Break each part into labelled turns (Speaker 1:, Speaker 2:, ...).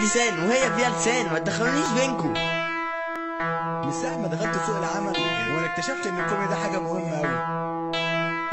Speaker 1: لسان وهي فيها لسان، ما تدخلونيش بينكم.
Speaker 2: من ساعة ما دخلت سوق العمل وانا اكتشفت ان الكوميدي ده حاجة مهمة اوي.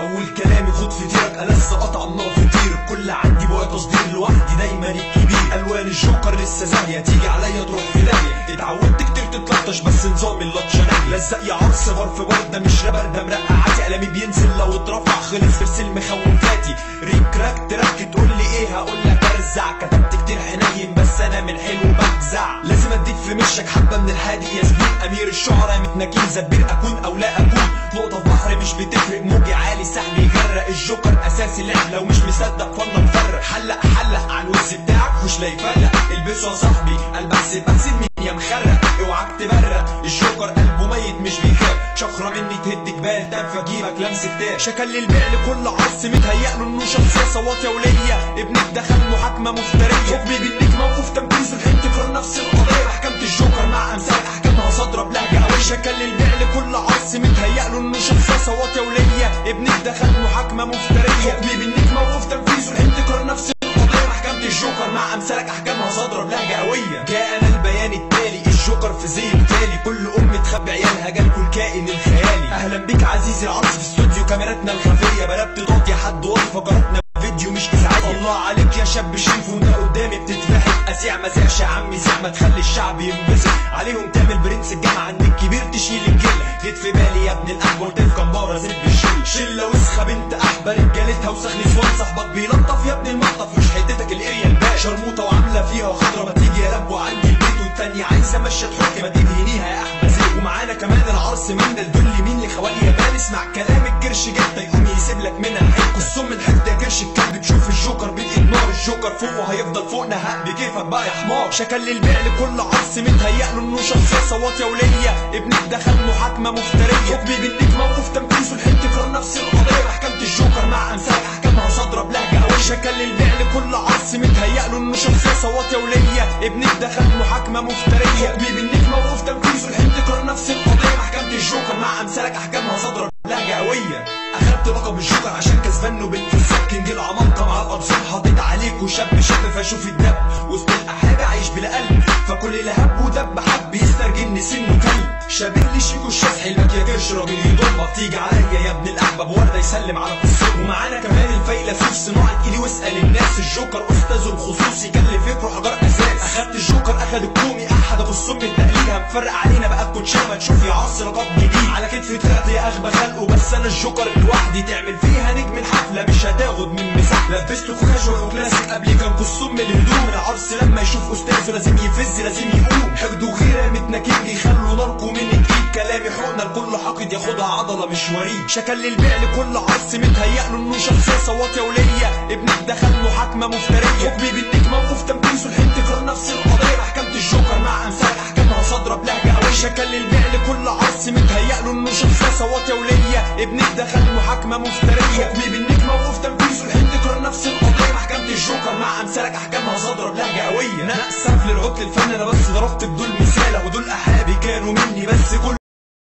Speaker 3: اول كلامي خد في ديرك، انا لسه قطع النار في طير، كل عندي بقى تصدير لوحدي دايما الكبير. الوان الجوكر لسه زاهيه، تيجي عليا تروح في داهيه. اتعودت كتير تتلطش بس نظام اللطشه ناهيه. لزق يا عرس بار في برده مش رابر ده مرقعاتي. قلمي بينزل لو اترفع خلص ترسل مخوفاتي. ريك راك تراك تقول لي ايه هقول لك ارزع. كتبت كتير حنين بس انا من حلو بجزع. لازم اديك في مشك حبه من الحادق يا زميل. امير الشعراء متناكين زبير اكون او لا اكون. نقطه في بحر مش بتفرق، موجي عالي سحبي يغرق. الجوكر اساسي اللعب لو مش مصدق فانا مفرق. حلق على الوز بتاعك مش لا يفرق. البسه يا صاحبي البس بحسب مين يا مخرق. اوعك تبرق الجوكر قلبه ميت مش بيخاف. شخره مني تهد جبال تنفى اجيبك لمسه تاف. شكل البيع لكل عرس متهيأله انه شخصيه صوت يا وليه. ابنك دخل محاكمه مفتريه. حكمي بالنيك موقف تنفيذ الحين تكرر نفس القضيه. محكمه الجوكر مع امثال احكامها صادره بلهجه قويه. شكل البيع لكل عرس متهيأله انه شخصيه صوت يا وليه. ابنك دخل محاكمه مفتريه. حكمي بالنيك موقف تنفيذ الحين تكرر نفس القضيه. محكمه الجوكر مع امثالك احكامها صادره بلهجه قويه. جاءنا البيان التالي، الجوكر في زي التالي. كل تخبي عيالها جالكوا الكائن الخيالي. اهلا بيك عزيزي العرس في استوديو كاميراتنا الخفيه. بلبت ضغط يا حد واطي فقراتنا فيديو مش ازعاجي. الله عليك يا شاب شريف وانت قدامي بتتفحت. اسيع ما زعش يا عمي زع ما تخلي الشعب ينبسط عليهم. تعمل برنس الجامعه عند الكبير تشيل الجله. جيت في بالي يا ابن الاكبر تفكر كمباره زد بالشله. شله وسخه بنت احبه رجالتها وسخ نسوان. صاحبك بيلطف يا ابن الملطف مش حتتك الاريا الباقي. شرموطه وعامله فيها خضره ما تيجي يا لبو عندي البيت. والتانيه عايزه ماشيه تحك ما تدهنيها يا احمد. ومعانا كمان العرس منا الدل مين لخوالي يابان. اسمع كلام الجرش جدا يقوم يسيب لك منها الحق. السم الحقد يا جرش الكلب تشوف الجوكر بالايد نار. الجوكر فوق وهيفضل فوقنا هق بكيفك بقى يا حمار. شكل البيع لكل عرس متهيأله انه شخصيه صوت يا وليه. ابنك دخل محاكمه مفتريه. حكمي بالنيك موقف تنفيذه الحين تكرر نفس القضيه. محكمه الجوكر مع امثالك احكامها صادره بلهجه قويه. شكل البيع لكل عرس متهيأله انه شخصيه صوت يا وليه. ابنك دخل محاكمه مفتريه. حكمي بالنيك موقف تنفيذه الحين تكرر نفس القضيه. محكمه الجوكر مع امثالك احكامها صادره بلهجه قويه. اخدت لقب الجوكر عشان كسبان وبنت السكن. جه العمالقه مع الاطفال حاطط عليك وشاب فاشوف الدب. وسط الاحابه عايش بلا قلب فكل اللي هب ودب حب يسترجلني سنه كلب. شابين لي شيكو الشاذ حلمك يا جرش راجل يضربك. تيجي عليا يا ابن الاحباب ورده يسلم على قصته. ومعانا كمان الفيلسوف صناعه ايدي واسال الناس. الجوكر استاذه الخصوصي كان لي فكره حجر اساس. اخدت الجوكر اخد الكومي احد ابو السم التقليد. هنفرق علينا بقى الكوتشيه تشوف يا عصر لقب جديد. على كتفي طلعت يا اغبى خلقه بس انا الجوكر لوحدي. تعمل فيها نجم الحفله مش هتاخد من مساحه. لبسته كاجوال وكلاسيك قبلي كان كسوم الهدوم. العرس لما يشوف استاذه لازم يفز لازم يقوم. حقد وغيره متناكين يخلوا ناركو من جديد. كلامي حقنه لكل حاقد ياخدها عضله مش وريد. شكل البيع لكل عرس متهيأله انه شخصيه صوت يا وليه. ابنك دخل محاكمه مفتريه. حكمي بالنيك موقف تنفيذه الحين تكرر نفس القضيه. محكمه الجوكر مع امثالك احكامها صادره بلهجه قويه. شكل البيع لكل عرس متهيأله انه شخصيه صوت يا وليه. ابنك دخل محاكمه مفتريه. حكمي بالنيك موقف تنفيذه الحين تكرر نفس القضيه. محكمه الجوكر مع امثالك احكامها صادره بلهجه قويه. نقص سقف للعطل الفني انا بس ضربت بدول مثاله. ودول احابي كانوا مني بس كل